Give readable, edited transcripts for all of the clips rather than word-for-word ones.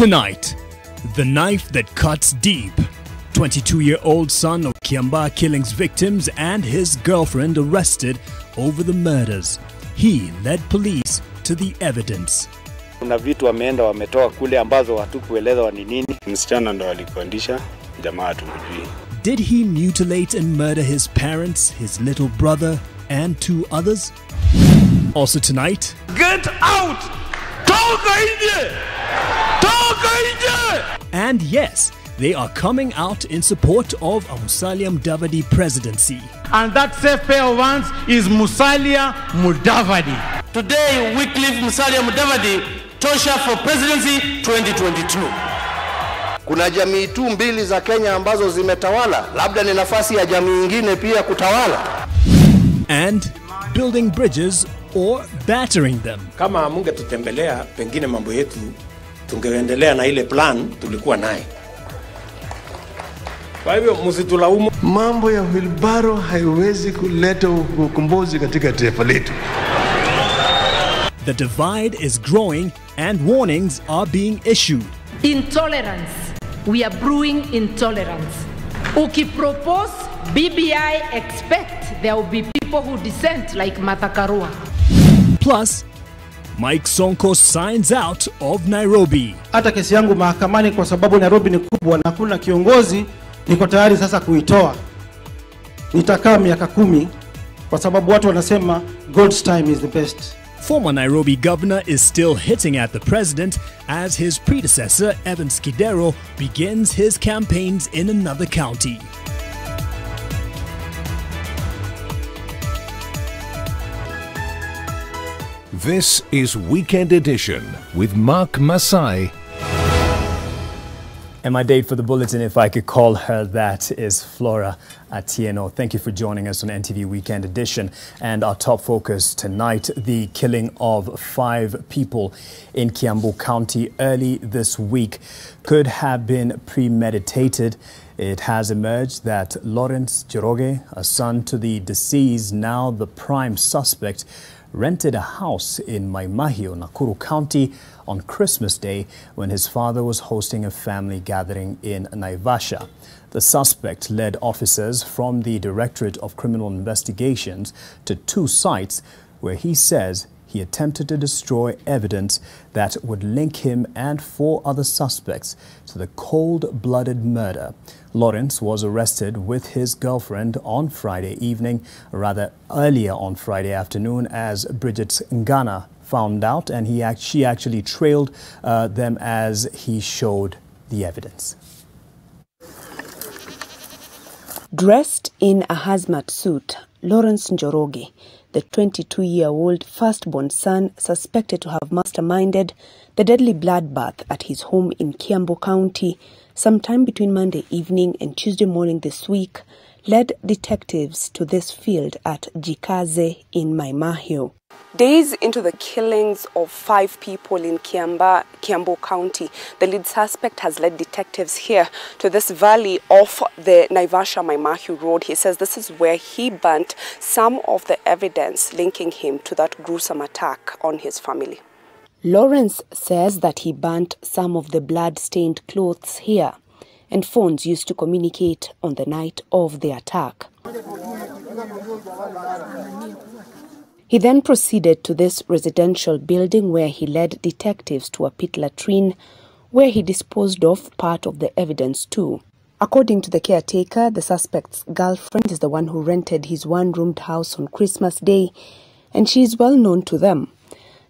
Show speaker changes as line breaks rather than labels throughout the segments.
Tonight, the knife that cuts deep. 22-year-old son of Kiambaa killings victims and his girlfriend arrested over the murders. He led police to the evidence.
Kuna vitu wameenda wametoa kule ambazo hatukueleza ni nini.
Msichana ndo alikondisha, jamaa tumjui.
Did he mutilate and murder his parents, his little brother, and 2 others? Also tonight,
get out! Toka nje! Toka nje!
And yes, they are coming out in support of a Musalia Mudavadi presidency.
And that safe pair of hands is Musalia Mudavadi.
Today, Wycliffe Musalia Mudavadi, tosha for presidency 2022.
Kuna jamii tu mbili za Kenya ambazo zimetawala, labda ni nafasi ya jamii nyingine pia kutawala.
And building bridges or battering them.
Kama munge tutembelea, pengine mambo yetu tungeendelea na ile plan tulikuwa naye. Kwa hivyo msitulaumu.
Mambo ya wilbaro haiwezi kuleta ukombozi katika taifa letu.
The divide is growing and warnings are being issued.
Intolerance. We are brewing intolerance. Ukipropose BBI, expect there will be people who dissent like Martha Karua.
Plus, Mike Sonko signs out of Nairobi.
Hata kesi yangu mahakamani kwa sababu Nairobi ni kubwa na hakuna kiongozi, niko tayari sasa kuitoa. Nitakaa miaka 10 kwa sababu watu wanasema God's time is the best.
Former Nairobi governor is still hitting at the president as his predecessor, Evans Kidero, begins his campaigns in another county.
This is Weekend Edition with Mark Masai.
And my date for the bulletin, if I could call her that, is Flora Atieno. Thank you for joining us on NTV Weekend Edition. And our top focus tonight, the killing of 5 people in Kiambu County early this week could have been premeditated. It has emerged that Lawrence Njoroge, a son to the deceased, now the prime suspect, rented a house in Maimahio, Nakuru County on Christmas Day when his father was hosting a family gathering in Naivasha. The suspect led officers from the Directorate of Criminal Investigations to 2 sites where he says he attempted to destroy evidence that would link him and 4 other suspects to the cold-blooded murder. Lawrence was arrested with his girlfriend on Friday evening, rather earlier on Friday afternoon, as Bridget Ngana found out, and she actually trailed them as he showed the evidence.
Dressed in a hazmat suit, Lawrence Njoroge, the 22-year-old firstborn son suspected to have masterminded the deadly bloodbath at his home in Kiambu County sometime between Monday evening and Tuesday morning this week, led detectives to this field at Jikaze in Maimahio. Days into the killings of 5 people in Kiambu County, the lead suspect has led detectives here to this valley off the Naivasha-Maimahio road. He says this is where he burnt some of the evidence linking him to that gruesome attack on his family. Lawrence says that he burnt some of the blood-stained clothes here and phones used to communicate on the night of the attack. He then proceeded to this residential building where he led detectives to a pit latrine where he disposed of part of the evidence too. According to the caretaker, the suspect's girlfriend is the one who rented his 1-roomed house on Christmas Day, and she is well known to them.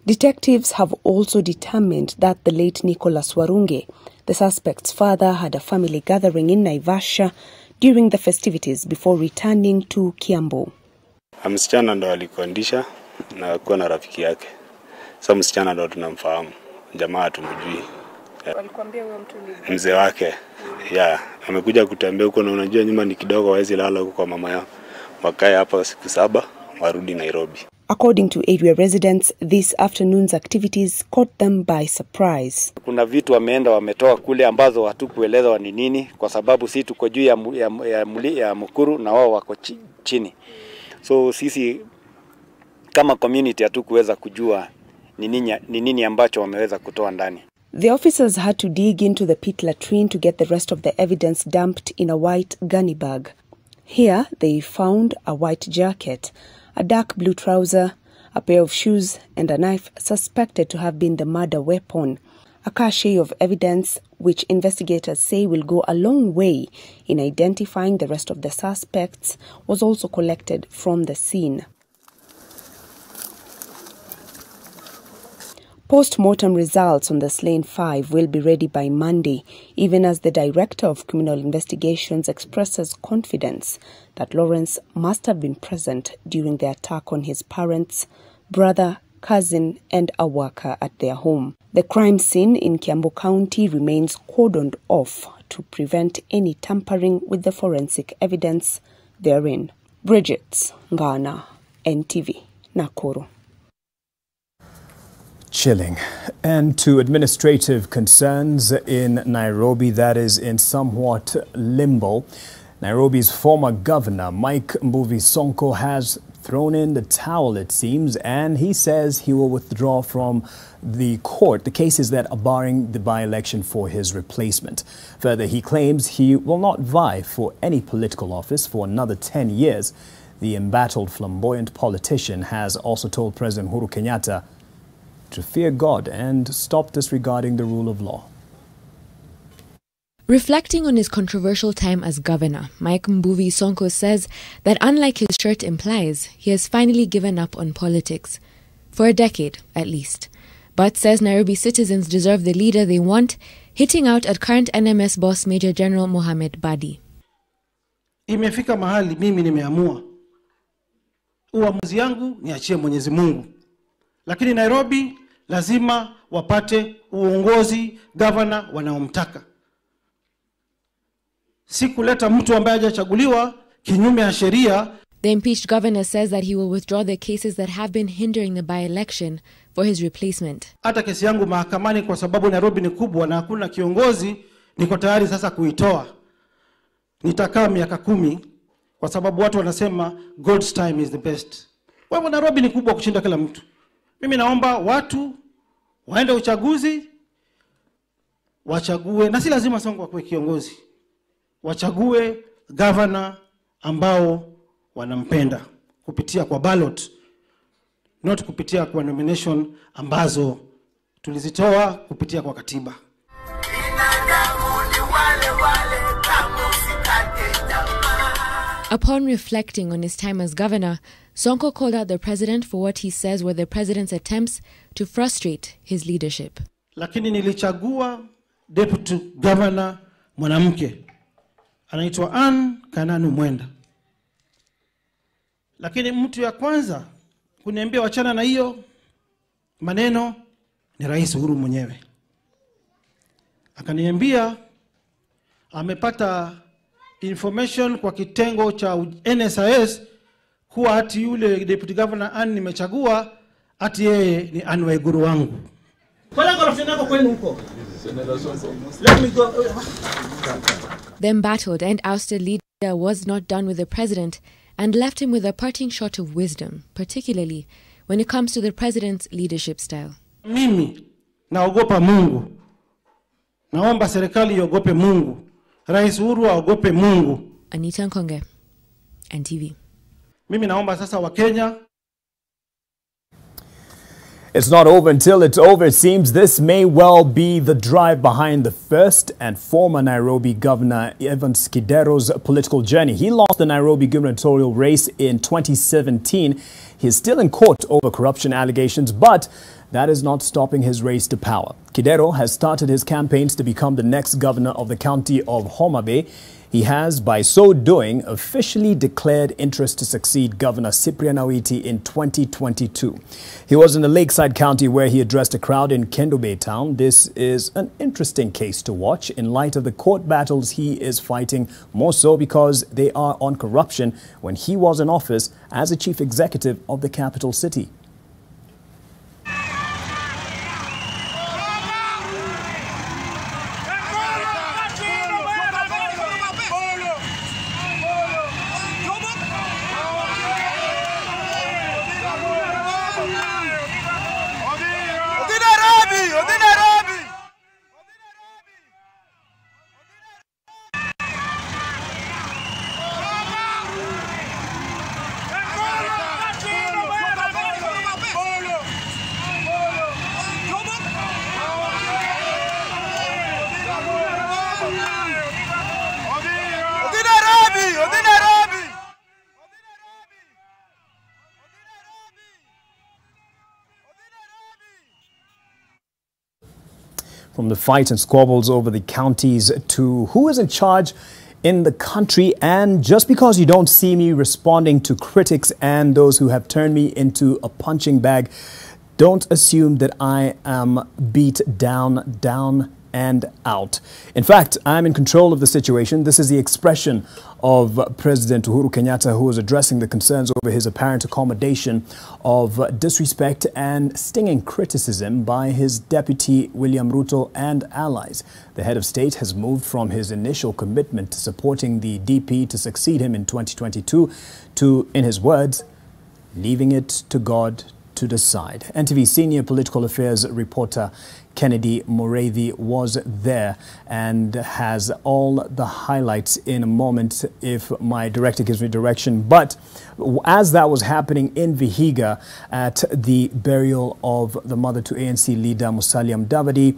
Detectives have also determined that the late Nicholas Warunge, the suspect's father, had a family gathering in Naivasha during the festivities before returning to Kiambu.
Msichana ndo alikondisha na kuwa na rafiki yake. Sasa msichana ndo tunamfahamu. Jamaa tumjui.
Walikwambia huyo mtu ni
mzee wake. Amekuja kutembea huko na unajua nyuma ni kidogo hawezi lala huko kwa mama yao. Wakae hapa siku 7 warudi Nairobi.
According to area residents, this afternoon's activities caught them by surprise.
Kuna vitu wameenda wametoa kule ambazo hatukueleza ni nini kwa sababu sisi tuko juu ya mkuru na wao wako chini. So sisi kama community hatukuweza kujua ni nini ambacho wameweza kutoa ndani.
The officers had to dig into the pit latrine to get the rest of the evidence dumped in a white gunny bag. Here, they found a white jacket, a dark blue trouser, a pair of shoes, and a knife suspected to have been the murder weapon. A cache of evidence which investigators say will go a long way in identifying the rest of the suspects was also collected from the scene. Post-mortem results on the slain 5 will be ready by Monday, even as the Director of Criminal Investigations expresses confidence that Lawrence must have been present during the attack on his parents, brother, cousin, and a worker at their home. The crime scene in Kiambu County remains cordoned off to prevent any tampering with the forensic evidence therein. Bridget Ngana, NTV, Nakuru.
Chilling. And to administrative concerns in Nairobi, that is in somewhat limbo. Nairobi's former governor, Mike Mbuvi Sonko, has thrown in the towel, it seems, and he says he will withdraw from the court the cases that are barring the by-election for his replacement. Further, he claims he will not vie for any political office for another 10 years. The embattled flamboyant politician has also told President Uhuru Kenyatta to fear God and stop disregarding the rule of law.
Reflecting on his controversial time as governor, Mike Mbuvi Sonko says that unlike his shirt implies, he has finally given up on politics. For a decade, at least. But says Nairobi citizens deserve the leader they want, hitting out at current NMS boss Major General Mohamed Badi.
Imefika mahali mimi nimeamua. Uamuzi yangu niachie Mwenyezi Mungu. Lakini Nairobi lazima wapate uongozi governor wanaomtaka. Si kuleta mtu ambaye hajachaguliwa kinyume ya sheria.
The impeached governor says that he will withdraw the cases that have been hindering the by-election for his replacement.
Hata kesi yangu mahakamani kwa sababu Nairobi ni kubwa na hakuna kiongozi, niko tayari sasa kuitoa. Nitakaa miaka 10 kwa sababu watu wanasema God's time is the best. Kwa hivyo Nairobi ni kubwa kushinda kila mtu. Mimi naomba watu waende uchaguzi, wachague, na si lazima Sonko akuwe kiongozi. Wachague governor ambao wanampenda kupitia kwa ballot, not kupitia kwa nomination ambazo tulizitoa kupitia kwa katiba.
Upon reflecting on his time as governor, Sonko called out the president for what he says were the president's attempts to frustrate his leadership.
Lakini nilichagua deputy governor mwanamke. Anaitwa Ann Kananu Mwenda. Lakini mtu ya kwanza kuniambia wachana na hiyo maneno ni Rais Uhuru mwenyewe. Akaniambia amepata information kwa kitengo cha NSIS kuwa ati yule deputy governor Ann nimechagua ati yeye ni Ann Waiguru wangu. Let me go.
The embattled and ousted leader was not done with the president and left him with a parting shot of wisdom, particularly when it comes to the president's leadership style.
Mimi naogopa Mungu. Naomba serikali iogope Mungu. Rais Uhuru aogope Mungu.
Anita Nkonge, NTV.
Mimi naomba sasa wa Kenya.
It's not over until it's over. It seems this may well be the drive behind the first and former Nairobi Governor Evans Kidero's political journey. He lost the Nairobi gubernatorial race in 2017. He's still in court over corruption allegations, but that is not stopping his race to power. Kidero has started his campaigns to become the next governor of the county of Homa Bay. He has, by so doing, officially declared interest to succeed Governor Cyprian Awiti in 2022. He was in the Lakeside County where he addressed a crowd in Kendo Bay Town. This is an interesting case to watch in light of the court battles he is fighting, more so because they are on corruption when he was in office as a chief executive of the capital city. From the fight and squabbles over the counties to who is in charge in the country. And just because you don't see me responding to critics and those who have turned me into a punching bag, don't assume that I am beat down and out. In fact, I'm in control of the situation. This is the expression of President Uhuru Kenyatta, who was addressing the concerns over his apparent accommodation of disrespect and stinging criticism by his deputy William Ruto and allies. The head of state has moved from his initial commitment to supporting the DP to succeed him in 2022 to, in his words, leaving it to God to decide. NTV senior political affairs reporter Kennedy Mureithi was there and has all the highlights in a moment if my director gives me direction. But as that was happening in Vihiga at the burial of the mother to ANC leader Musalia Mudavadi,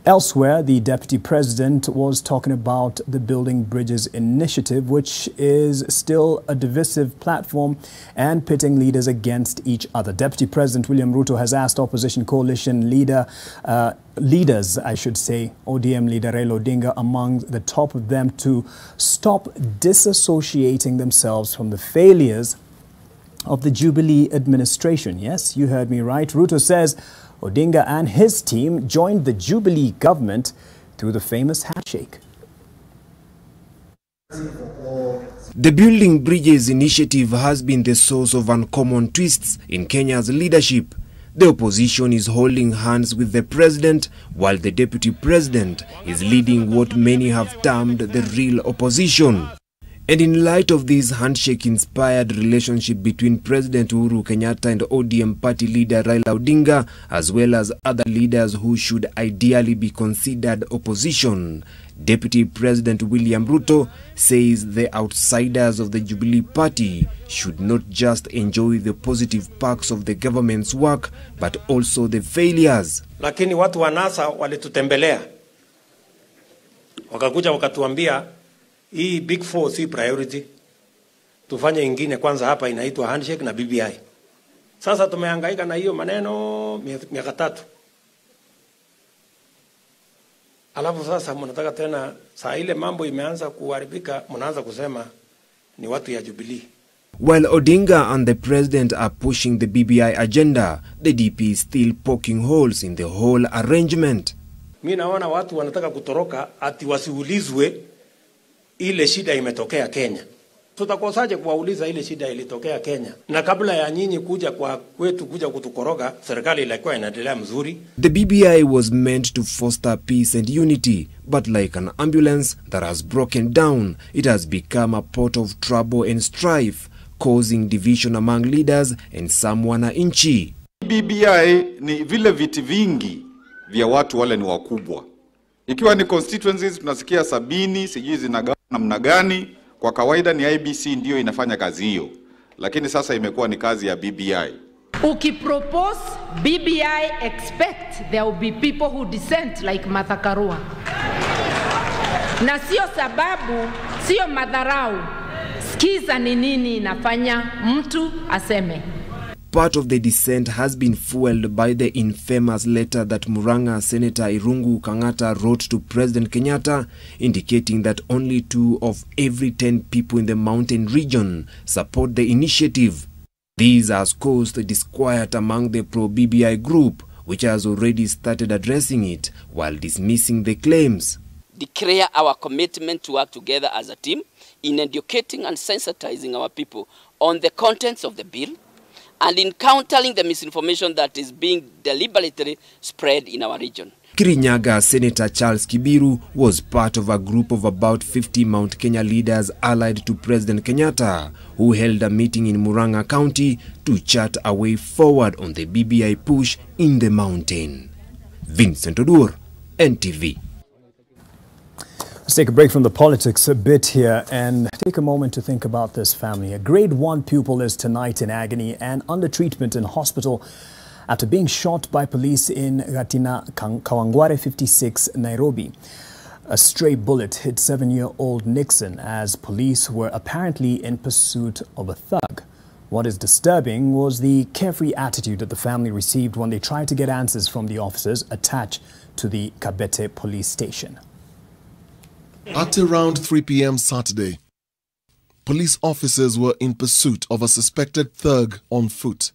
elsewhere, the deputy president was talking about the Building Bridges initiative, which is still a divisive platform and pitting leaders against each other. Deputy President William Ruto has asked opposition coalition leaders, I should say, ODM leader Raila Odinga among the top of them, to stop disassociating themselves from the failures of the Jubilee administration. Yes, you heard me right. Ruto says Odinga and his team joined the Jubilee government through the famous handshake.
The Building Bridges initiative has been the source of uncommon twists in Kenya's leadership. The opposition is holding hands with the president, while the deputy president is leading what many have termed the real opposition. And in light of this handshake-inspired relationship between President Uhuru Kenyatta and ODM party leader Raila Odinga, as well as other leaders who should ideally be considered opposition, Deputy President William Ruto says the outsiders of the Jubilee Party should not just enjoy the positive perks of the government's work, but also the failures.
Lakini watu wa NASA walitutembelea, wakakuja wakatuambia hii Big Four si priority, tufanye ingine kwanza hapa inaitwa handshake na BBI. Sasa tumehangaika na hiyo maneno miaka tatu. Alafu sasa mnataka tena, saa ile mambo imeanza kuharibika, mnaanza kusema ni watu ya Jubilee.
While Odinga and the president are pushing the BBI agenda, the DP is still poking holes in the whole arrangement.
Mimi naona watu wanataka kutoroka ati wasiulizwe ile shida imetokea Kenya. Tutakosaje kuwauliza ile shida ilitokea Kenya? Na kabla ya nyinyi kuja kwa kwetu kuja kutukoroga, serikali ilikuwa inaendelea mzuri.
The BBI was meant to foster peace and unity, but like an ambulance that has broken down, it has become a pot of trouble and strife, causing division among leaders and some wananchi.
BBI ni vile viti vingi vya watu wale ni wakubwa. Ikiwa ni constituencies tunasikia 70, sijui zinagawa namna gani. Kwa kawaida ni IBC ndio inafanya kazi hiyo, lakini sasa imekuwa ni kazi ya BBI.
Ukipropose BBI, expect there will be people who dissent like Martha Karua. Na sio sababu, sio madharau. Sikiza ni nini inafanya mtu aseme.
Part of the dissent has been fueled by the infamous letter that Murang'a Senator Irungu Kang'ata wrote to President Kenyatta, indicating that only 2 of every 10 people in the mountain region support the initiative. This has caused disquiet among the pro-BBI group, which has already started addressing it while dismissing the claims.
Declare our commitment to work together as a team in educating and sensitizing our people on the contents of the bill, and in countering the misinformation that is being deliberately spread in our region.
Kirinyaga Senator Charles Kibiru was part of a group of about 50 Mount Kenya leaders allied to President Kenyatta, who held a meeting in Murang'a County to chart a way forward on the BBI push in the mountain. Vincent Odur, NTV.
Let's take a break from the politics a bit here and take a moment to think about this family. A grade 1 pupil is tonight in agony and under treatment in hospital after being shot by police in Gatina, Kawangware 56, Nairobi. A stray bullet hit 7-year-old Nixon as police were apparently in pursuit of a thug. What is disturbing was the carefree attitude that the family received when they tried to get answers from the officers attached to the Kabete police station.
At around 3 p.m. Saturday, police officers were in pursuit of a suspected thug on foot.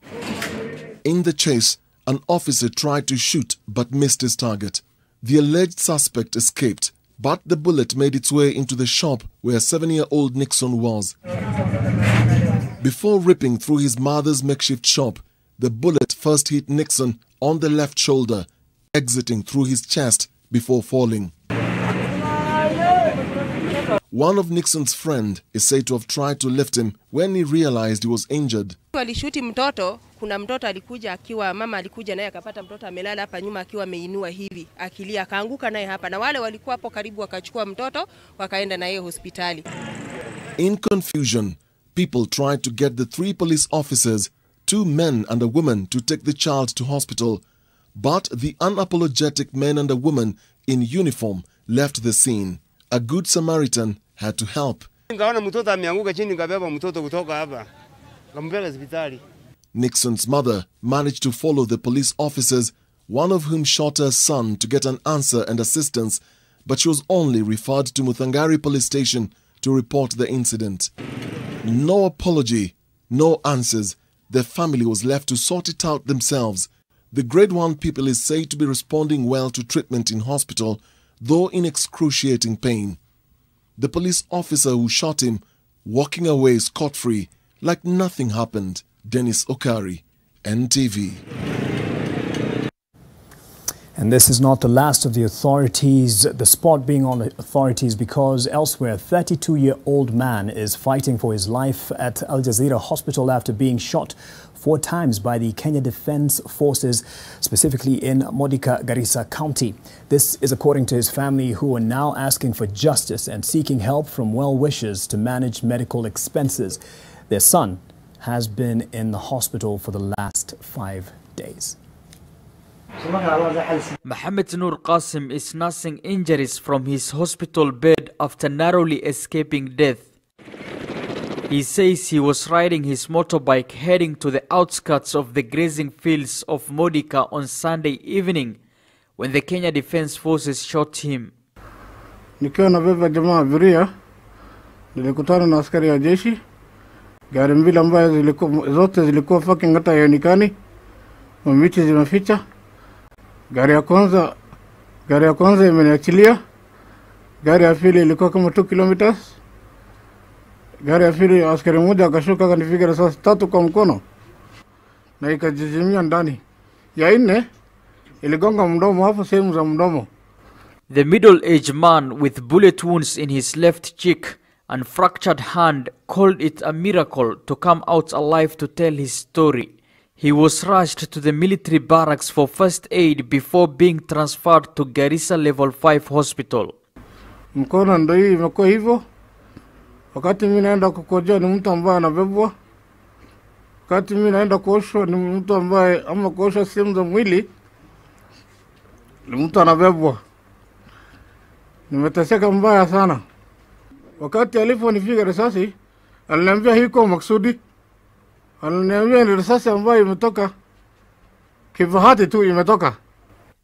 In the chase, an officer tried to shoot but missed his target. The alleged suspect escaped, but the bullet made its way into the shop where 7-year-old Nixon was. Before ripping through his mother's makeshift shop, the bullet first hit Nixon on the left shoulder, exiting through his chest before falling. One of Nixon's friend is said to have tried to lift him when he realized he was injured.
Walishuti mtoto, kuna mtoto alikuja akiwa mama alikuja naye akapata mtoto amelala hapa nyuma akiwa ameinua hivi, akilia akaanguka naye hapa na wale walikuwa hapo karibu wakachukua mtoto wakaenda naye hospitali.
In confusion, people tried to get the 3 police officers, 2 men and a woman, to take the child to hospital, but the unapologetic men and a woman in uniform left the scene. A good Samaritan had to help. Nixon's mother managed to follow the police officers, one of whom shot her son, to get an answer and assistance, but she was only referred to Muthangari police station to report the incident. No apology, no answers. The family was left to sort it out themselves. The grade 1 pupil is said to be responding well to treatment in hospital, though in excruciating pain. The police officer who shot him walking away scot-free, like nothing happened. Dennis Okari, NTV.
And this is not the last of the authorities, the spot being on the authorities, because elsewhere, a 32-year-old man is fighting for his life at Al Jazeera Hospital after being shot 4 times by the Kenya Defence Forces, specifically in Modica, Garissa County. This is according to his family, who are now asking for justice and seeking help from well-wishers to manage medical expenses. Their son has been in the hospital for the last 5 days.
Mohammed Noor Qasim is nursing injuries from his hospital bed after narrowly escaping death. He says he was riding his motorbike heading to the outskirts of the grazing fields of Modica on Sunday evening when the Kenya Defence Forces shot him.
Nikiwa nabeba jamaa abiria, nilikutana na askari ya jeshi. Gari mbili ambayo zote zilikuwa fucking hata haionekani. Miti zimeficha. Gari ya kwanza imeniachilia. Gari ya pili ilikuwa kama 2 kilometers. Gari ya pili askari mmoja akashuka akanipiga risasi 3 kwa mkono na ikajizimia ndani. Ya 4 iligonga mdomo hapo sehemu za mdomo.
The middle-aged man with bullet wounds in his left cheek and fractured hand called it a miracle to come out alive to tell his story. He was rushed to the military barracks for first aid before being transferred to Garissa Level 5 Hospital.
Mkono ndio hii imekuwa hivyo. Wakati mimi naenda kukojoa ni mtu ambaye anabebwa. Wakati mimi naenda kuoshwa ni mtu ambaye ama kuoshwa sehemu za mwili ni mtu anabebwa. Nimeteseka mbaya sana. Wakati aliponipiga risasi aliniambia hiko maksudi. Aliniambia ni risasi ambayo imetoka kibahati tu imetoka.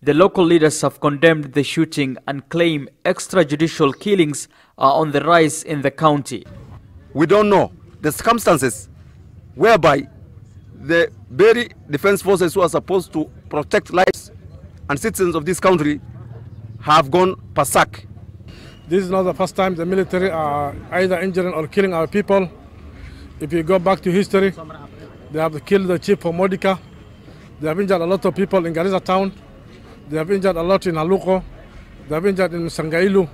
The local leaders have condemned the shooting and claim extrajudicial killings are on the rise in the county.
We don't know the circumstances whereby the very defense forces who are supposed to protect lives and citizens of this country have gone berserk.
This is not the first time the military are either injuring or killing our people. If you go back to history, they have killed the chief of Modica. They have injured a lot of people in Garissa town. They have injured a lot in Aluko. They have injured in Sangailu.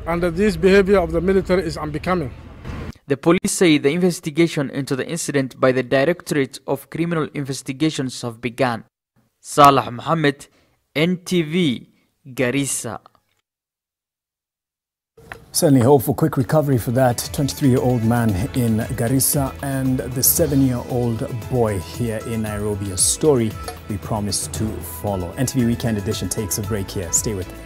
And this behavior of the military is unbecoming.
The police say the investigation into the incident by the Directorate of Criminal Investigations have begun. Salah Mohammed, NTV, Garissa.
Certainly hope for quick recovery for that 23-year-old man in Garissa and the 7-year-old boy here in Nairobi. A story we promise to follow. NTV Weekend Edition takes a break here. Stay with me.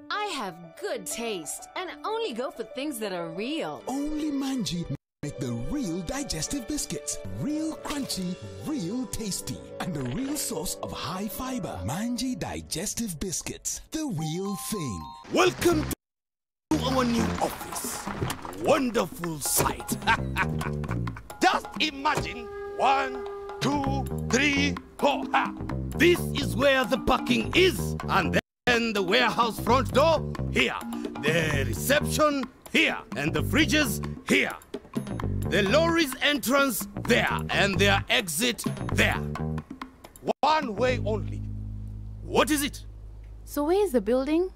I have good taste and only go for things that are real.
Only Manji make the real digestive biscuits. Real crunchy, real tasty, and the real source of high fiber. Manji digestive biscuits, the real thing.
Welcome to our new office. Wonderful sight. Just imagine 1, 2, 3, 4. This is where the parking is, and then the warehouse front door here, the reception here, and the fridges here. The lorry's entrance there, and their exit there. One way only. What is it?
So where is the building?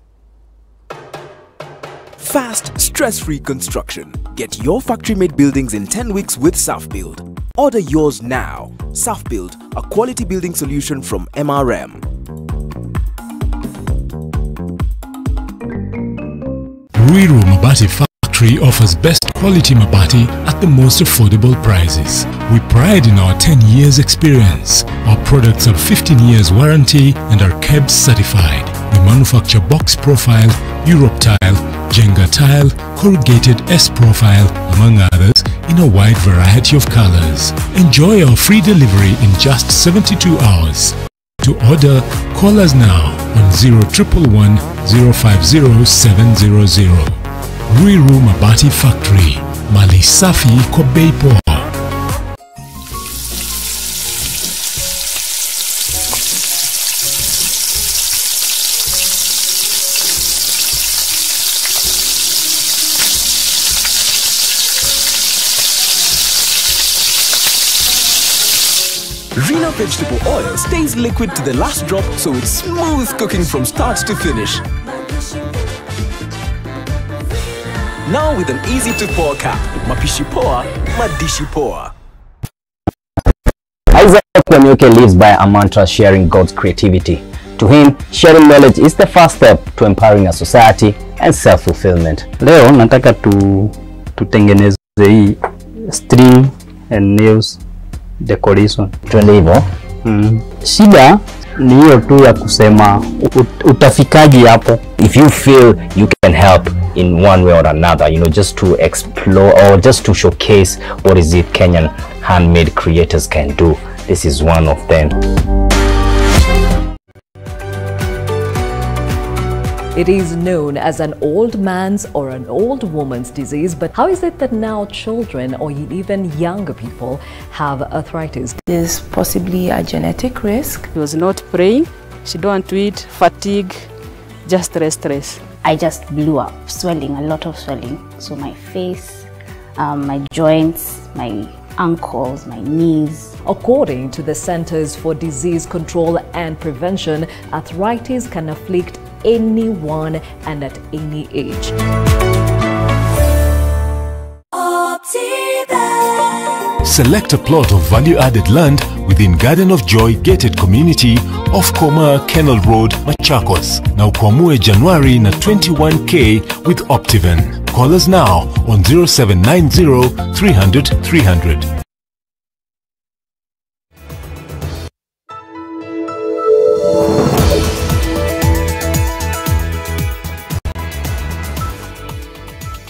Fast, stress-free construction. Get your factory-made buildings in 10 weeks with SafBuild. Order yours now. SafBuild, a quality building solution from MRM.
Ruiru Mabati Factory offers best quality Mabati at the most affordable prices. We pride in our 10 years experience. Our products have 15 years warranty and are KEBS certified. We manufacture box profile, Europe tile, Jenga tile, corrugated S profile, among others, in a wide variety of colors. Enjoy our free delivery in just 72 hours. To order, call us now on 0111 050 700. Ruiru Mabati Factory, Mali Safi Kobei Poa.
Rena vegetable oil stays liquid to the last drop, so it's smooth cooking from start to finish. Now with an easy-to-pour cap, Mapishi Poa, Madishi Poa.
Isaac Wanyoke lives by a mantra sharing God's creativity. To him, sharing knowledge is the first step to empowering a society and self-fulfillment. Leo nataka tutengeneze hii string and nails decoration. Twende hivyo. Shida ni hiyo tu ya kusema utafikaji hapo. If you feel you can help in one way or another, you know, just to explore or just to showcase what is it Kenyan handmade creators can do, this is one of them.
It is known as an old man's or an old woman's disease, but how is it that now children or even younger people have arthritis?
There's possibly a genetic risk.
She was not praying, she don't want to eat, fatigue, just stress.
I just blew up, swelling, a lot of swelling. So my face, my joints, my ankles, my knees.
According to the Centers for Disease Control and Prevention, arthritis can afflict anyone and at any age.
Select a plot of value-added land within Garden of Joy gated community off Koma Kennel Road, Machakos. Now Kwamue January na 21K with Optiven. Call us now on 0790 300 300.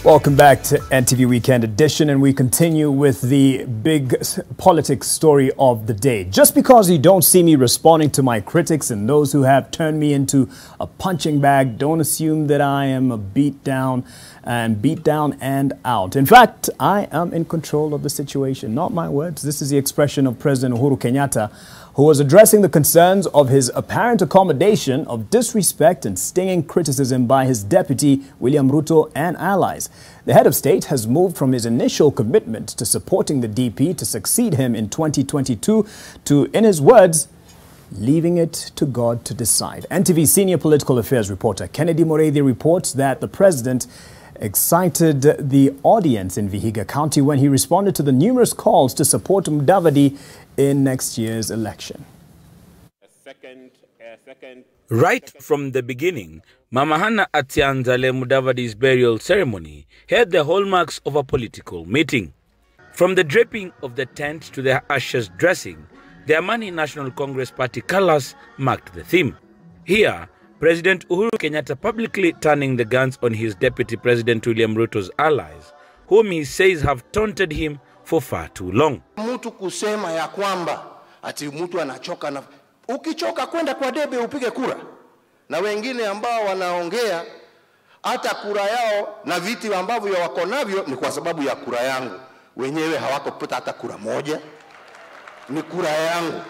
Welcome back to NTV Weekend Edition, and we continue with the big politics story of the day. Just because you don't see me responding to my critics and those who have turned me into a punching bag, don't assume that I am a beat down and out. In fact, I am in control of the situation. Not my words. This is the expression of President Uhuru Kenyatta, who was addressing the concerns of his apparent accommodation of disrespect and stinging criticism by his deputy, William Ruto, and allies. The head of state has moved from his initial commitment to supporting the DP to succeed him in 2022 to, in his words, leaving it to God to decide. NTV senior political affairs reporter Kennedy Morethi reports that the president excited the audience in Vihiga County when he responded to the numerous calls to support Mudavadi in next year's election.
Right from the beginning, Mama Hannah Atianzale Mudavadi's burial ceremony had the hallmarks of a political meeting. From the draping of the tent to the ashes dressing, the Amani National Congress Party colors marked the theme. Here, President Uhuru Kenyatta publicly turning the guns on his Deputy President William Ruto's allies, whom he says have taunted him for far too long.
Mtu kusema ya kwamba ati mtu anachoka na ukichoka kwenda kwa debe upige kura. Na wengine ambao wanaongea hata kura yao na viti ambavyo wako navyo ni kwa sababu ya kura yangu. Wenyewe hawakopata hata kura moja. Ni kura yangu.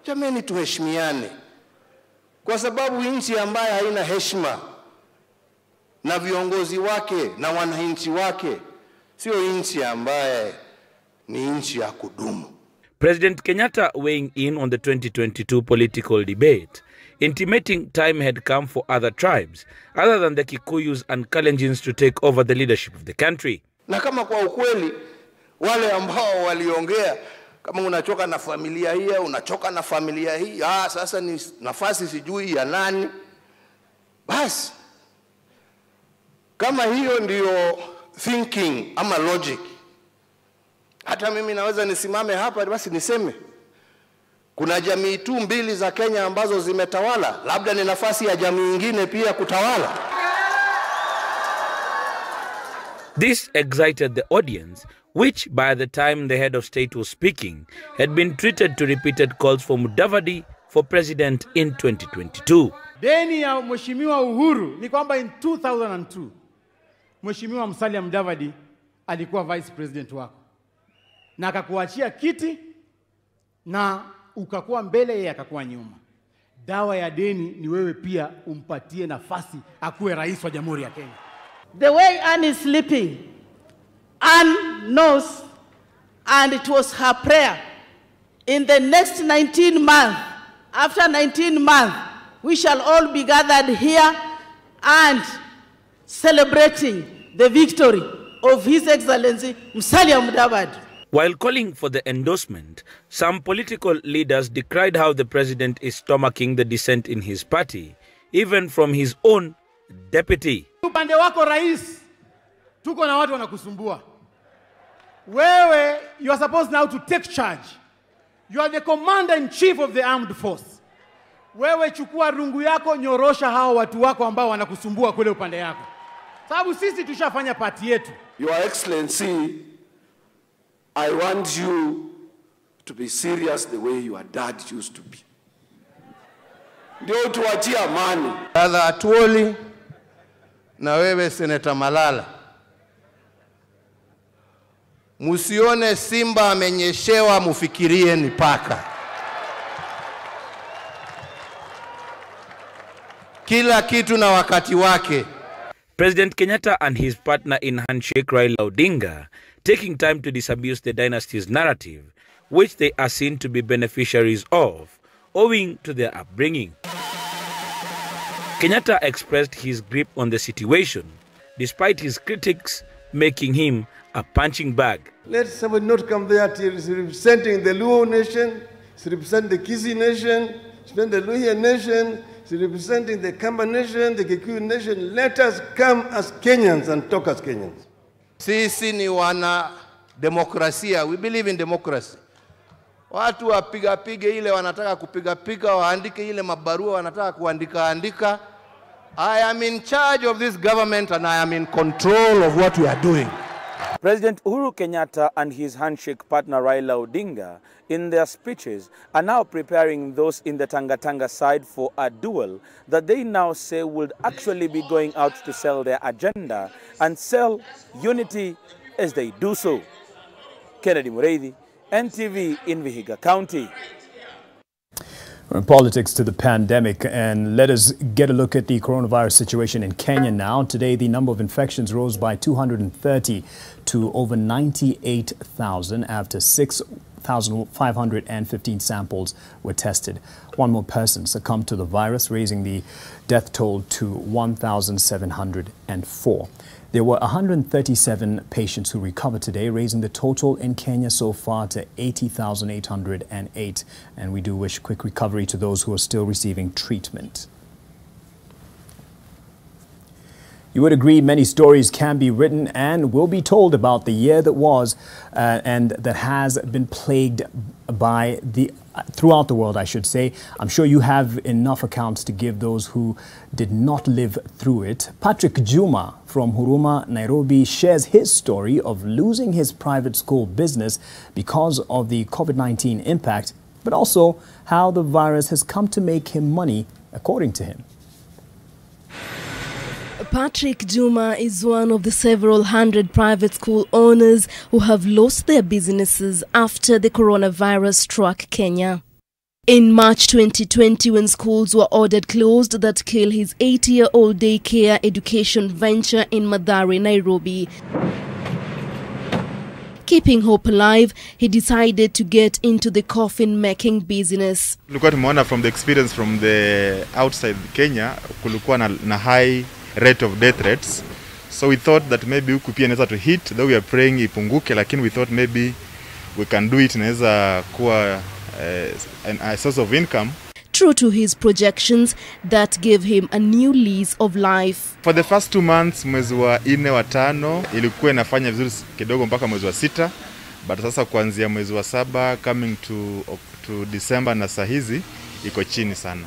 Jameni, tuheshimiane. Kwa sababu nchi ambayo haina heshima na viongozi wake na wananchi wake sio nchi ambaye ni nchi ya kudumu.
President Kenyatta weighing in on the 2022 political debate, intimating time had come for other tribes other than the Kikuyus and Kalenjins to take over the leadership of the country.
Na kama kwa ukweli wale ambao waliongea kama unachoka na familia hii, unachoka na familia hii, sasa ni nafasi sijui ya nani. Basi kama hiyo ndio thinking ama logic, hata mimi naweza nisimame hapa basi niseme kuna jamii tu mbili za Kenya ambazo zimetawala, labda ni nafasi ya jamii nyingine pia kutawala.
This excited the audience, which by the time the head of state was speaking had been treated to repeated calls for Mudavadi for president in 2022.
Deni ya Mheshimiwa Uhuru ni kwamba in 2002 Mheshimiwa Musalia Mudavadi alikuwa vice president wako na akakuachia kiti na ukakuwa mbele, yeye akakuwa nyuma. Dawa ya deni ni wewe pia umpatie nafasi akuwe rais wa Jamhuri ya Kenya.
The way Anne is sleeping, Anne knows, and it was her prayer, in the next 19 months, after 19 months, we shall all be gathered here and celebrating the victory of His Excellency Musalia Mudavadi.
While calling for the endorsement, some political leaders decried how the president is stomaching the dissent in his party, even from his own deputy.
Upande wako rais, tuko na watu wanakusumbua. Wewe, you are supposed now to take charge. You are the commander-in-chief of the armed force. Wewe chukua rungu yako, nyorosha hao watu wako ambao wanakusumbua kule upande yako. Sababu sisi tushafanya party yetu.
Your Excellency, I want you to be serious the way your dad used to be. Ndio tuachie amani. Brother Atuoli na wewe Senator Malala, musione simba amenyeshewa mufikirie ni paka. Kila kitu na wakati wake.
President Kenyatta and his partner in handshake Raila Odinga taking time to disabuse the dynasty's narrative, which they are seen to be beneficiaries of, owing to their upbringing. Kenyatta expressed his grip on the situation, despite his critics making him a punching bag.
Let somebody not come there till he's representing the Luo nation, he's representing the Kisi nation, he's representing the Luhya nation, he's representing the Kamba nation, the Kikuyu nation. Let us come as Kenyans and talk as Kenyans.
Sisi ni wana demokrasia. We believe in democracy. Watu wapiga ile wanataka kupiga waandike ile mabarua wanataka kuandika. I am in charge of this government and I am in control of what we are doing.
President Uhuru Kenyatta and his handshake partner Raila Odinga, in their speeches, are now preparing those in the Tanga side for a duel that they now say would actually be going out to sell their agenda and sell unity as they do so. Kennedy Mureithi, NTV in Vihiga County.
From politics to the pandemic, and let us get a look at the coronavirus situation in Kenya now. Today, the number of infections rose by 230 to over 98,000 after 6,515 samples were tested. One more person succumbed to the virus, raising the death toll to 1,704. There were 137 patients who recovered today, raising the total in Kenya so far to 80,808. And we do wish quick recovery to those who are still receiving treatment. You would agree many stories can be written and will be told about the year that was and that has been plagued by throughout the world, I should say. I'm sure you have enough accounts to give those who did not live through it. Patrick Juma from Huruma, Nairobi, shares his story of losing his private school business because of the COVID-19 impact, but also how the virus has come to make him money, according to him.
Patrick Juma is one of the several hundred private school owners who have lost their businesses after the coronavirus struck Kenya. In March 2020, when schools were ordered closed, that killed his 80-year-old daycare education venture in Mathare, Nairobi. Keeping hope alive, he decided to get into the coffin-making business.
Tulikuwa tumeona from the experience from the outside Kenya, kulikuwa na high rate of death rates. So we thought that maybe huku pia inaweza to hit, though we are praying ipunguke, lakini we thought maybe we can do it, inaweza kuwa a source of income.
True to his projections, that gave him a new lease of life.
For the first 2 months, mwezi wa 4 wa 5, ilikuwa inafanya vizuri kidogo mpaka mwezi wa 6. But sasa kuanzia mwezi wa 7 coming to December na saa hizi iko chini sana.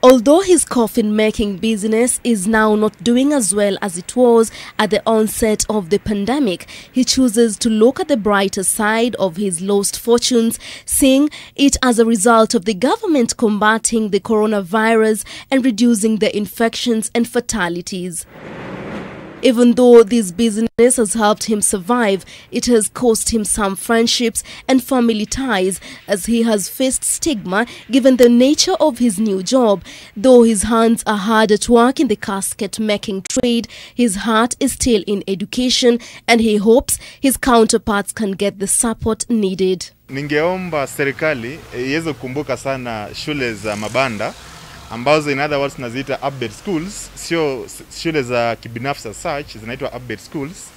Although his coffin-making business is now not doing as well as it was at the onset of the pandemic, he chooses to look at the brighter side of his lost fortunes, seeing it as a result of the government combating the coronavirus and reducing the infections and fatalities. Even though this business has helped him survive, it has cost him some friendships and family ties, as he has faced stigma given the nature of his new job. Though his hands are hard at work in the casket-making trade, his heart is still in education, and he hopes his counterparts can get the support needed.
Ningeomba serikali iweze kukumbuka sana shule za mabanda, ambazo in other words naziita update schools, sio shule za kibinafsi as such, zinaitwa update schools,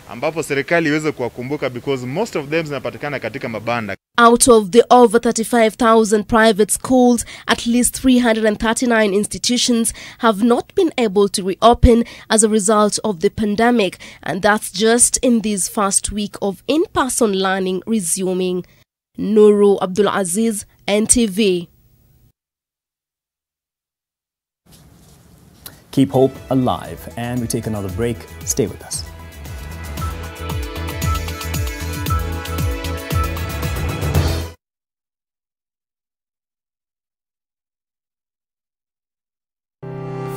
ambapo serikali iweze kuwakumbuka because most of them zinapatikana katika mabanda.
Out of the over 35,000 private schools, at least 339 institutions have not been able to reopen as a result of the pandemic, and that's just in this first week of in-person learning resuming. Nuru Abdul Aziz, NTV.
Keep hope alive, and we take another break. Stay with us.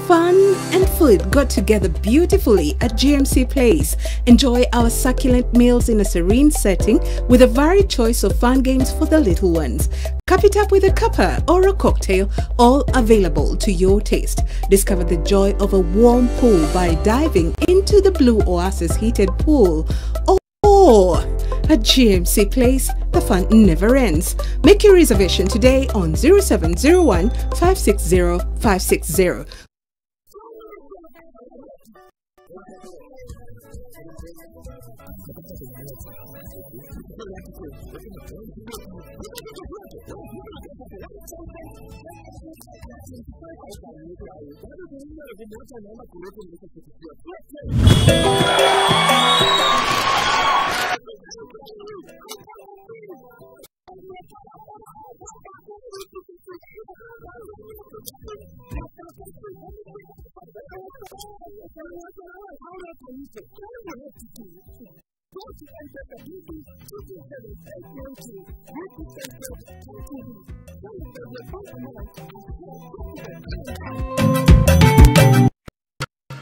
Fun and food got together beautifully at GMC Place. Enjoy our succulent meals in a serene setting with a varied choice of fun games for the little ones. Cup it up with a cuppa or a cocktail, all available to your taste. Discover the joy of a warm pool by diving into the Blue Oasis heated pool. Or at GMC Place, the fun never ends. Make your reservation today on 0701 560 560.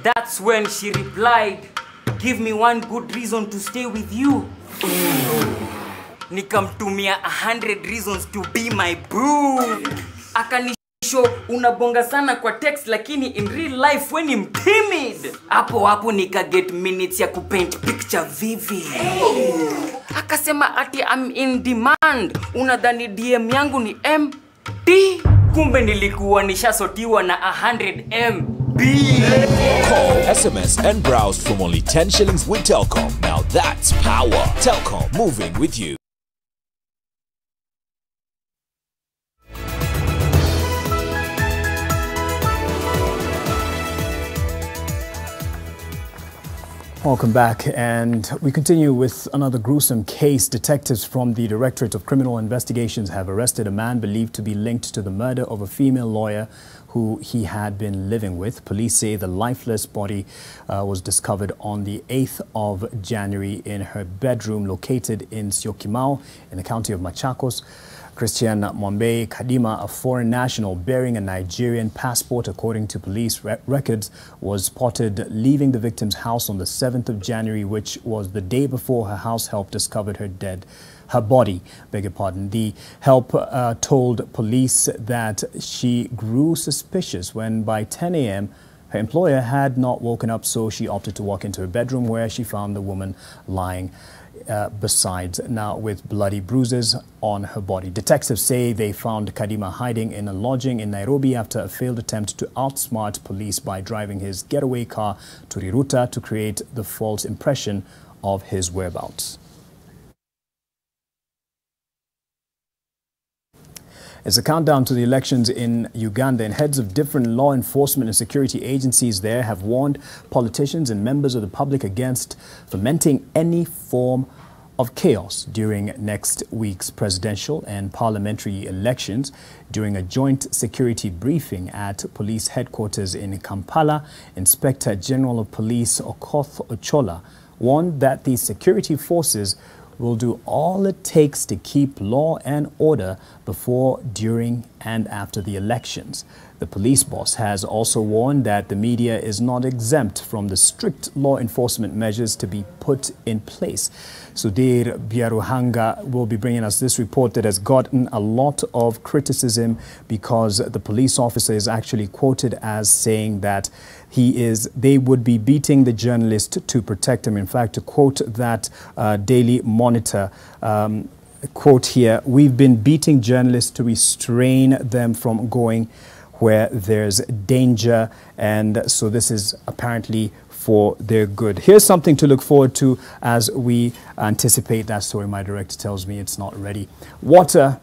That's when she replied, "Give me one good reason to stay with you." Nikamtumia 100 reasons to be my boo. Akanisho unabonga sana kwa text lakini in real life when I'm timid. Hapo nika get minutes ya kupaint picture vivid. Akasema ati I'm in demand. Unadhani DM yangu ni MD? Kumbe nilikuwa nishasotiwa na 100 MB.
Call, SMS and browse from only 10 shillings with Telkom. Now that's power. Telkom, moving with you.
Welcome back, and we continue with another gruesome case. Detectives from the Directorate of Criminal Investigations have arrested a man believed to be linked to the murder of a female lawyer who he had been living with. Police say the lifeless body was discovered on the 8th of January in her bedroom located in Syokimau in the county of Machakos. Christian Mwambe Kadima, a foreign national bearing a Nigerian passport, according to police records, was spotted leaving the victim's house on the 7th of January, which was the day before her house help discovered her body. Beg your pardon. The help told police that she grew suspicious when by 10 a.m. her employer had not woken up, so she opted to walk into her bedroom where she found the woman lying besides now with bloody bruises on her body. Detectives say they found Kadima hiding in a lodging in Nairobi after a failed attempt to outsmart police by driving his getaway car to Riruta to create the false impression of his whereabouts. It's a countdown to the elections in Uganda, and heads of different law enforcement and security agencies there have warned politicians and members of the public against fomenting any form of chaos during next week's presidential and parliamentary elections. During a joint security briefing at police headquarters in Kampala, Inspector General of Police Okoth Ochola warned that the security forces will do all it takes to keep law and order before, during, and after the elections. The police boss has also warned that the media is not exempt from the strict law enforcement measures to be put in place. Sudhir Biaruhanga will be bringing us this report that has gotten a lot of criticism because the police officer is actually quoted as saying that they would be beating the journalist to protect him. In fact, to quote that Daily Monitor quote here, "We've been beating journalists to restrain them from going where there's danger," and so this is apparently for their good. Here's something to look forward to as we anticipate that story. My director tells me it's not ready. Water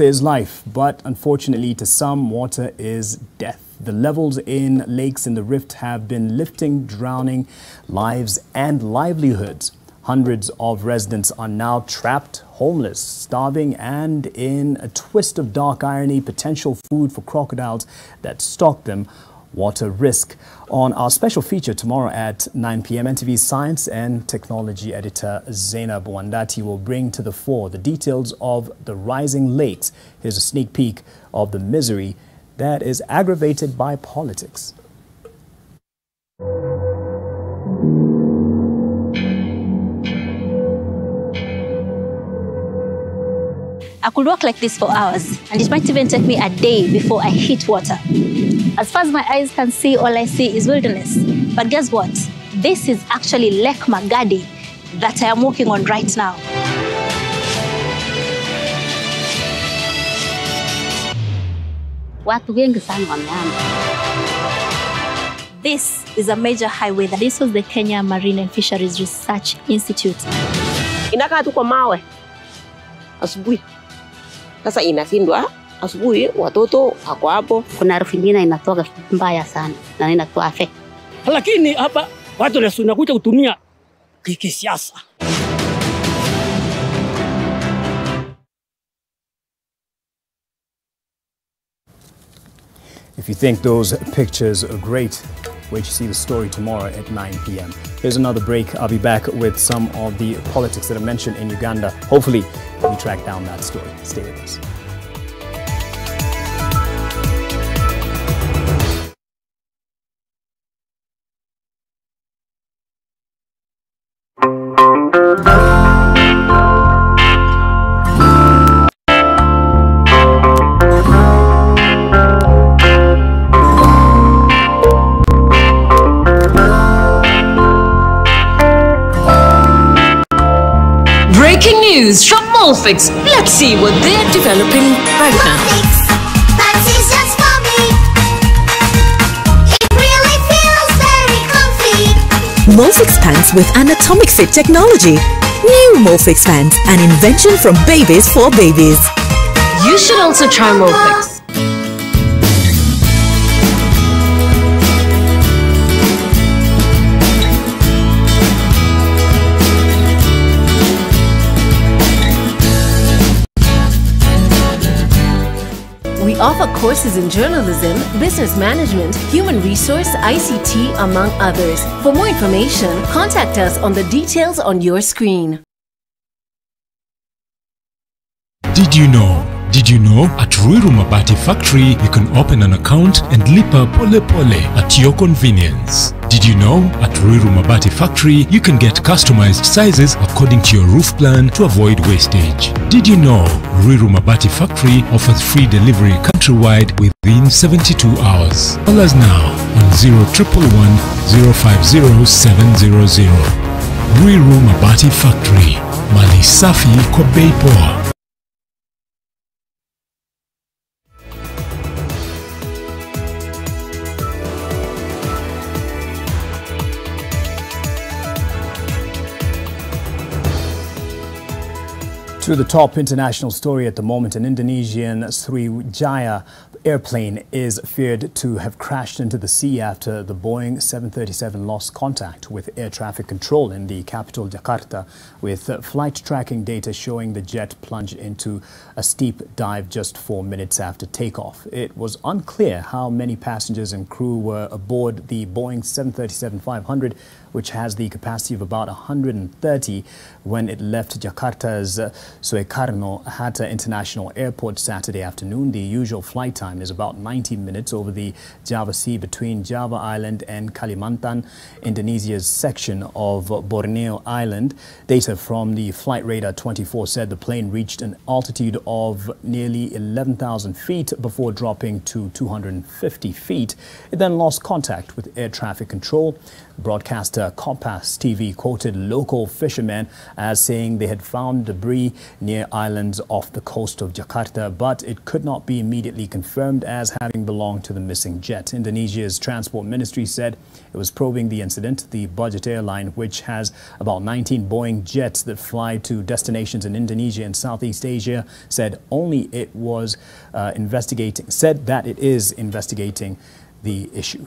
is life, but unfortunately to some, water is death. The levels in lakes in the Rift have been lifting, drowning lives and livelihoods. Hundreds of residents are now trapped, homeless, starving, and in a twist of dark irony, potential food for crocodiles that stalk them. Water risk. On our special feature tomorrow at 9 p.m, NTV's science and technology editor Zainab Wandati will bring to the fore the details of the rising lakes. Here's a sneak peek of the misery that is aggravated by politics.
I could walk like this for hours, and it might even take me a day before I hit water. As far as my eyes can see, all I see is wilderness. But guess what? This is actually Lake Magadi that I am walking on right now. Watu wengi sana wameama. This is a major highway. This was the Kenya Marine and Fisheries Research Institute.
Inakaa tu kwa mawe asubuhi. Sasa inashindwa asubuhi, watoto wako hapo.
Kuna harufu nyingine inatoka mbaya sana na inatoa affect.
Lakini hapa watu wanakuja kutumia kisiasa.
If you think those pictures are great, wait to see the story tomorrow at 9 p.m. Here's another break. I'll be back with some of the politics that are mentioned in Uganda. Hopefully, we track down that story. Stay with us.
Breaking news from Molfix. Let's see what they're developing right now.
Molfix pants with anatomic fit technology. New Molfix pants, an invention from babies for babies.
You should also try Molfix.
offer courses in journalism, business management, human resource, ICT, among others. For more information, contact us on the details on your screen.
Did you know? At Ruiru Mabati Factory, you can open an account and lipa pole pole at your convenience. Did you know? At Ruiru Mabati Factory, you can get customized sizes according to your roof plan to avoid wastage. Did you know? Ruiru Mabati Factory offers free delivery countrywide within 72 hours. Call us now on 0111 050 700. Ruiru Mabati Factory, Mali Safi kwa bei poa.
To the top international story at the moment, an Indonesian Sriwijaya airplane is feared to have crashed into the sea after the Boeing 737 lost contact with air traffic control in the capital Jakarta, with flight tracking data showing the jet plunged into a steep dive just 4 minutes after takeoff. It was unclear how many passengers and crew were aboard the Boeing 737-500, which has the capacity of about 130 when it left Jakarta's Soekarno-Hatta International Airport Saturday afternoon. The usual flight time is about 90 minutes over the Java Sea between Java Island and Kalimantan, Indonesia's section of Borneo Island. Data from the Flight Radar 24 said the plane reached an altitude of nearly 11,000 feet before dropping to 250 feet. It then lost contact with air traffic control. Broadcaster Kompas TV quoted local fishermen as saying they had found debris near islands off the coast of Jakarta, but it could not be immediately confirmed as having belonged to the missing jet. Indonesia's transport ministry said it was probing the incident. The budget airline, which has about 19 Boeing jets that fly to destinations in Indonesia and Southeast Asia, said it is investigating the issue.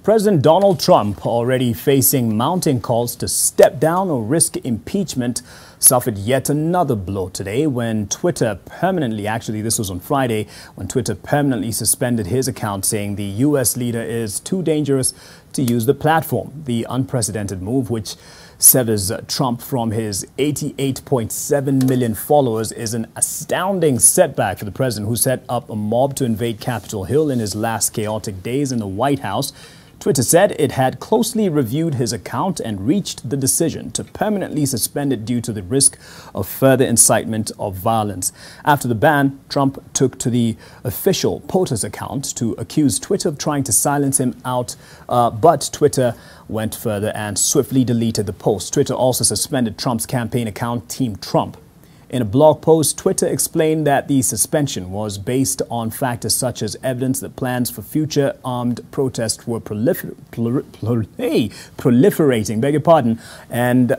President Donald Trump, already facing mounting calls to step down or risk impeachment, suffered yet another blow today when Twitter this was on Friday, when Twitter permanently suspended his account, saying the U.S. leader is too dangerous to use the platform. The unprecedented move, which severs Trump from his 88.7 million followers, is an astounding setback for the president, who set up a mob to invade Capitol Hill in his last chaotic days in the White House. Twitter said it had closely reviewed his account and reached the decision to permanently suspend it due to the risk of further incitement of violence. After the ban, Trump took to the official POTUS account to accuse Twitter of trying to silence him out, but Twitter went further and swiftly deleted the post. Twitter also suspended Trump's campaign account, Team Trump. In a blog post, Twitter explained that the suspension was based on factors such as evidence that plans for future armed protests were proliferating, and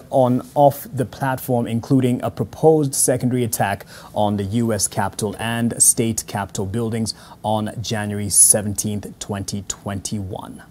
off the platform, including a proposed secondary attack on the U.S. Capitol and state Capitol buildings on January 17, 2021.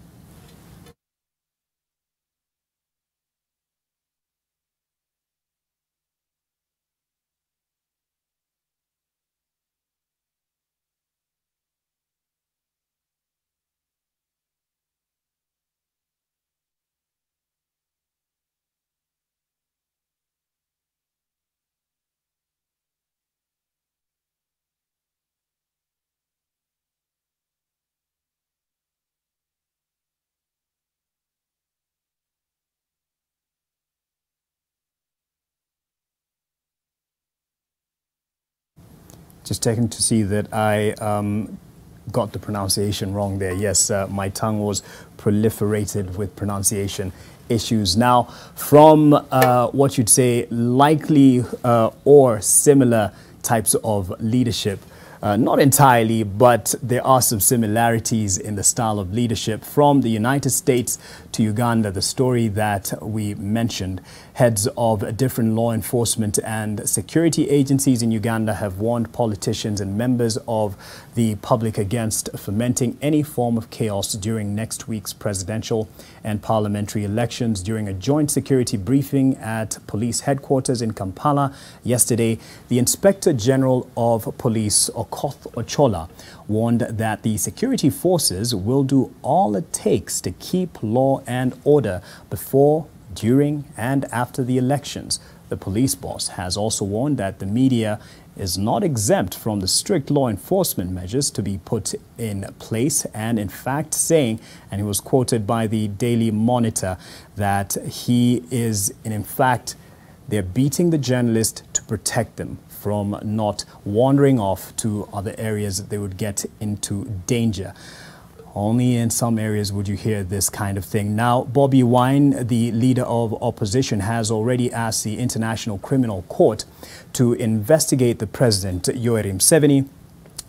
Just checking to see that I got the pronunciation wrong there. Yes, my tongue was proliferated with pronunciation issues. Now, from what you'd say likely or similar types of leadership, Not entirely, but there are some similarities in the style of leadership. From the United States to Uganda, the story that we mentioned, heads of different law enforcement and security agencies in Uganda have warned politicians and members of the public against fomenting any form of chaos during next week's presidential and parliamentary elections. During a joint security briefing at police headquarters in Kampala yesterday, the Inspector General of Police, Okoth Ochola, warned that the security forces will do all it takes to keep law and order before, during and after the elections. The police boss has also warned that the media is not exempt from the strict law enforcement measures to be put in place, and in fact saying, and he was quoted by the Daily Monitor, that he is, and in fact, they're beating the journalist to protect them from not wandering off to other areas that they would get into danger. Only in some areas would you hear this kind of thing. Now, Bobby Wine, the leader of opposition, has already asked the International Criminal Court to investigate the president, Yoweri Museveni,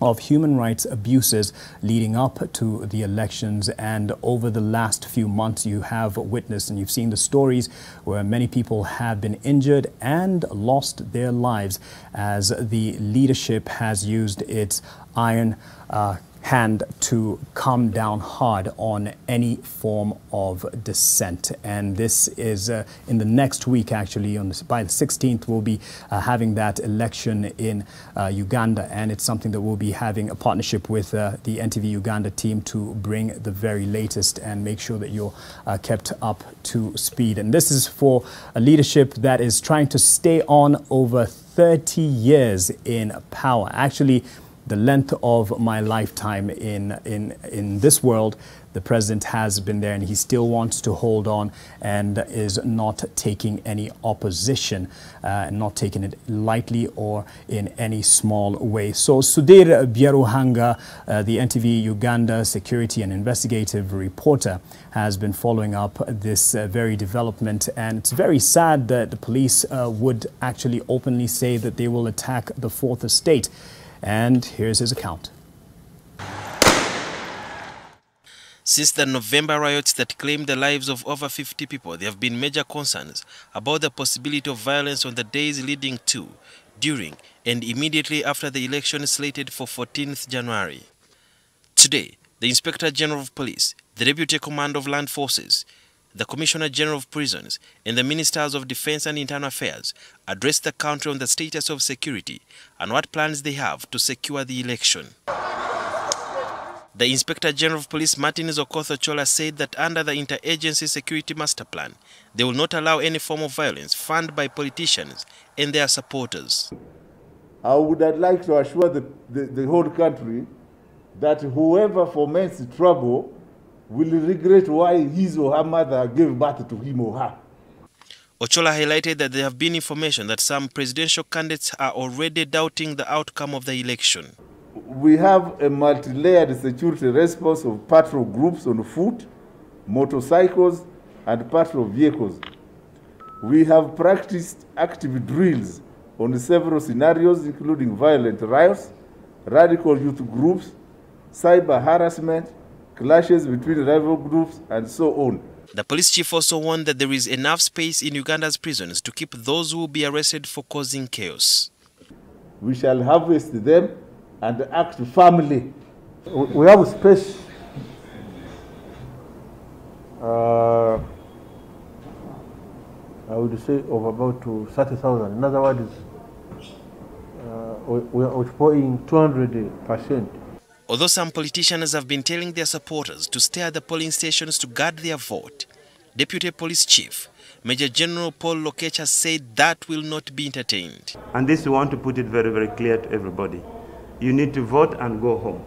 of human rights abuses leading up to the elections. And over the last few months, you have witnessed and you've seen the stories where many people have been injured and lost their lives as the leadership has used its iron hand to come down hard on any form of dissent. And this is in the next week, actually, by the 16th, we'll be having that election in Uganda. And it's something that we'll be having a partnership with the NTV Uganda team to bring the very latest and make sure that you're kept up to speed. And this is for a leadership that is trying to stay on over 30 years in power. Actually, the length of my lifetime in this world, the president has been there and he still wants to hold on and is not taking any opposition, not taking it lightly or in any small way. So Sudhir Byaruhanga, the NTV Uganda security and investigative reporter, has been following up this very development, and it's very sad that the police would actually openly say that they will attack the Fourth Estate. And here's his account.
Since the November riots that claimed the lives of over 50 people, there have been major concerns about the possibility of violence on the days leading to, during, and immediately after the election slated for 14th January. Today, the Inspector General of Police, the Deputy Commander of Land Forces, the Commissioner General of Prisons, and the Ministers of Defense and Internal Affairs addressed the country on the status of security and what plans they have to secure the election. The Inspector General of Police, Martin Okoth Ochola, said that under the Interagency Security Master Plan, they will not allow any form of violence funded by politicians and their supporters.
I would like to assure the whole country that whoever foments trouble will regret why his or her mother gave birth to him or her.
Ochola highlighted that there have been information that some presidential candidates are already doubting the outcome of the election.
We have a multi-layered security response of patrol groups on foot, motorcycles, and patrol vehicles. We have practiced active drills on several scenarios, including violent riots, radical youth groups, cyber harassment, clashes between rival groups, and so on.
The police chief also warned that there is enough space in Uganda's prisons to keep those who will be arrested for causing chaos.
We shall harvest them and act firmly.
We have space I would say of about 30,000. In other words, we are occupying 200%.
Although some politicians have been telling their supporters to stay at the polling stations to guard their vote, Deputy Police Chief Major General Paul Lokecha said that will not be entertained.
And this, we want to put it very, very clear to everybody. You need to vote and go home.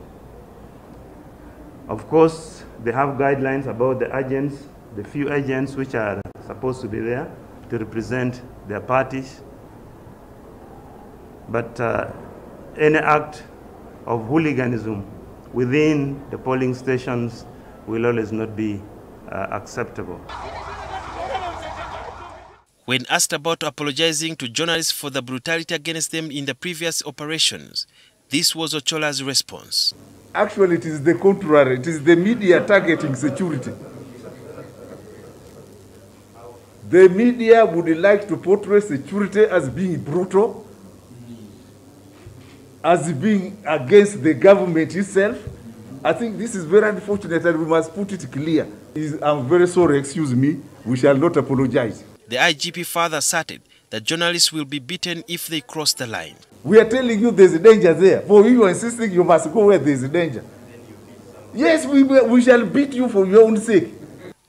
Of course, they have guidelines about the agents, the few agents which are supposed to be there to represent their parties. But any act of hooliganism within the polling stations will always not be acceptable.
When asked about apologizing to journalists for the brutality against them in the previous operations, This was Ochola's response.
Actually, it is the contrary. It is the media targeting security. The media would like to portray security as being brutal, as being against the government itself. I think this is very unfortunate and we must put it clear. I'm very sorry, excuse me, we shall not apologize.
The IGP further asserted that journalists will be beaten if they cross the line.
We are telling you there's a danger there. For you insisting you must go where there's a danger. Yes, we shall beat you for your own sake.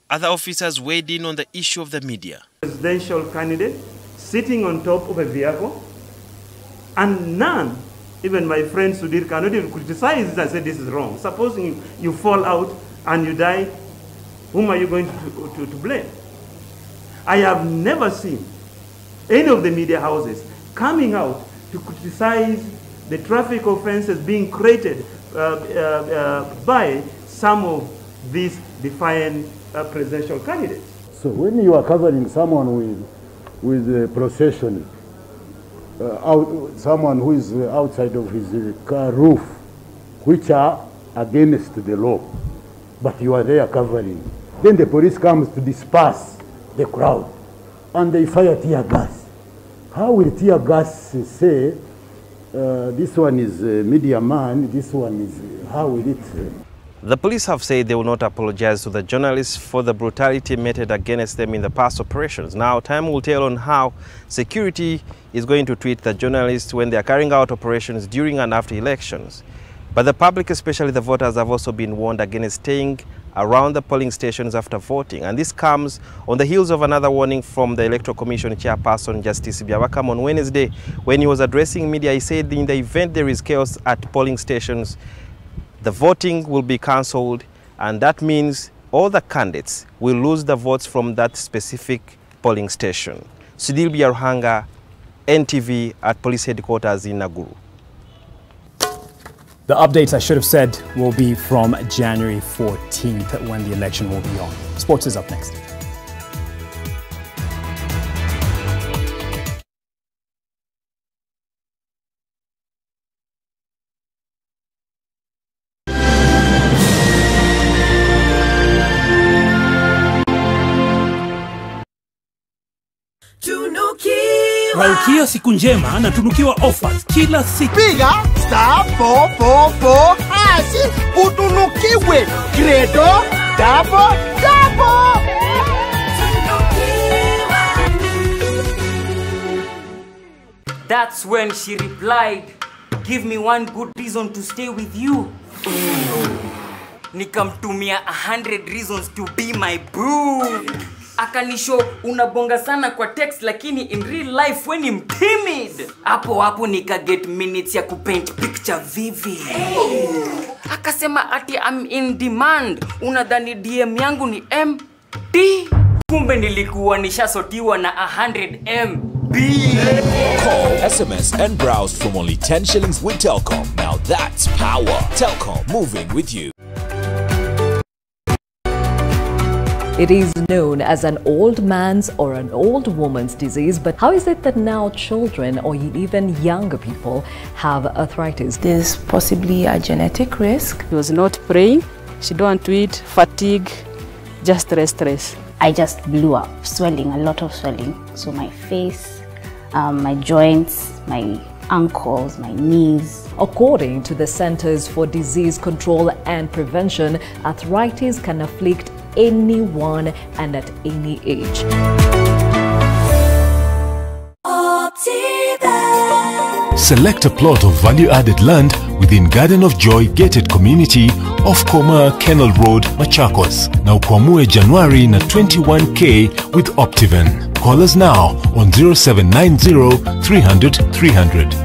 Other officers weighed in on the issue of the media.
Presidential candidate sitting on top of a vehicle, and none, even my friend Sudhir, cannot even criticize it and say this is wrong. Supposing you fall out and you die, whom are you going to blame? I have never seen any of the media houses coming out to criticize the traffic offenses being created by some of these defiant presidential candidates.
So when you are covering someone with a procession, someone who is outside of his car roof, which are against the law, but you are there covering, then the police comes to disperse the crowd and they fire tear gas. How will tear gas say this one is a media man, this one is, how will it?
The police have said they will not apologize to the journalists for the brutality meted against them in the past operations. Now, time will tell on how security is going to treat the journalists when they are carrying out operations during and after elections. But the public, especially the voters, have also been warned against staying around the polling stations after voting. And this comes on the heels of another warning from the Electoral Commission Chairperson Justice Biabakam on Wednesday. When he was addressing media, he said in the event there is chaos at polling stations, the voting will be cancelled, and that means all the candidates will lose the votes from that specific polling station. Sudhir Biaruhanga, NTV at police headquarters in Nakuru.
The updates, I should have said, will be from January 14th when the election will be on. Sports is up next.
Malkia siku njema na tunukiwa offers kila siku.
Piga *444# utunukiwe Credo double.
That's when she replied, "Give me one good reason to stay with you." Nikamtumia 100 reasons to be my boo. Akanisho unabonga sana kwa text lakini in real life when I'm timid. Hapo nika get minutes ya kupaint picture vivid. Akasema ati I'm in demand. Unadhani DM yangu ni MD? Kumbe nilikuwa nishasotiwa na 100 MB.
Call, SMS and browse from only 10 shillings with Telkom. Now that's power. Telkom, moving with you.
It is known as an old man's or an old woman's disease, but how is it that now children or even younger people have arthritis?
There's possibly a genetic risk.
She was not praying, she don't want to eat, fatigue, just stress.
I just blew up, swelling, a lot of swelling. So my face, my joints, my ankles, my knees.
According to the Centers for Disease Control and Prevention, arthritis can afflict anyone and at any age.
Select a plot of value-added land within Garden of Joy gated community off Koma Kennel Road, Machakos. Now kwamue January na 21K with Optiven. Call us now on 0790 300 300.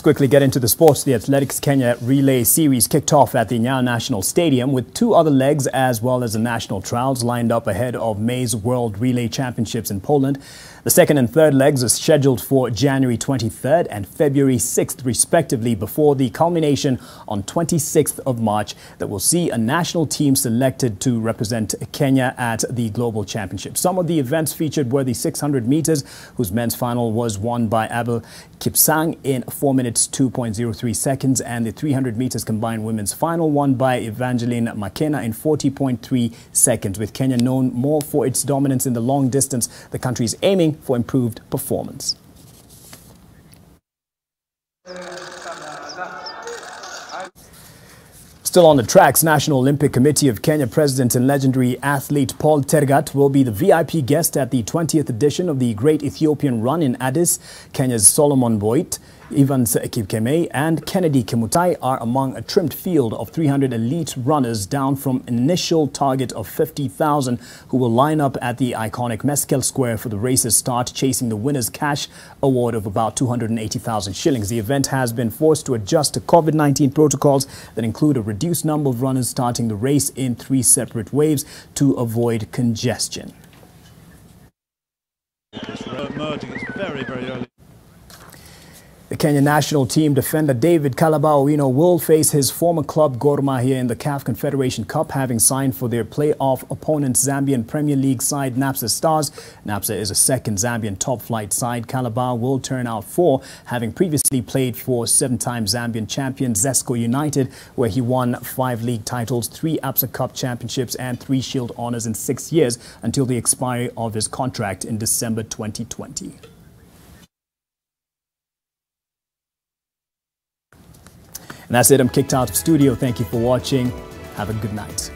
quickly get into the sports. The Athletics Kenya Relay Series kicked off at the Nyayo National Stadium with 2 other legs as well as the national trials lined up ahead of May's World Relay Championships in Poland. The second and third legs are scheduled for January 23rd and February 6th respectively, before the culmination on 26th of March that will see a national team selected to represent Kenya at the Global Championship. Some of the events featured were the 600 meters, whose men's final was won by Abel Kipsang in 4 minutes 2.03 seconds, and the 300 meters combined women's final won by Evangeline Makena in 40.3 seconds. With Kenya known more for its dominance in the long distance, the country is aiming for improved performance. Still on the tracks, National Olympic Committee of Kenya President and legendary athlete Paul Tergat will be the VIP guest at the 20th edition of the Great Ethiopian Run in Addis. Kenya's Solomon Boit, Evans Kipkemei and Kennedy Kimutai are among a trimmed field of 300 elite runners, down from an initial target of 50,000, who will line up at the iconic Meskel Square for the race's start, chasing the winner's cash award of about 280,000 shillings. The event has been forced to adjust to COVID-19 protocols that include a reduced number of runners starting the race in 3 separate waves to avoid congestion.
It's emerging. It's very, very early.
The Kenya national team defender David Calaba Owino will face his former club Gor Mahia in the CAF Confederation Cup, having signed for their playoff opponent Zambian Premier League side Napsa Stars. Napsa is a second Zambian top-flight side. Calaba will turn out 4, having previously played for 7-time Zambian champion Zesco United, where he won 5 league titles, 3 Absa Cup championships and 3 Shield honours in 6 years, until the expiry of his contract in December 2020. And that's it. I'm kicked out of studio. Thank you for watching. Have a good night.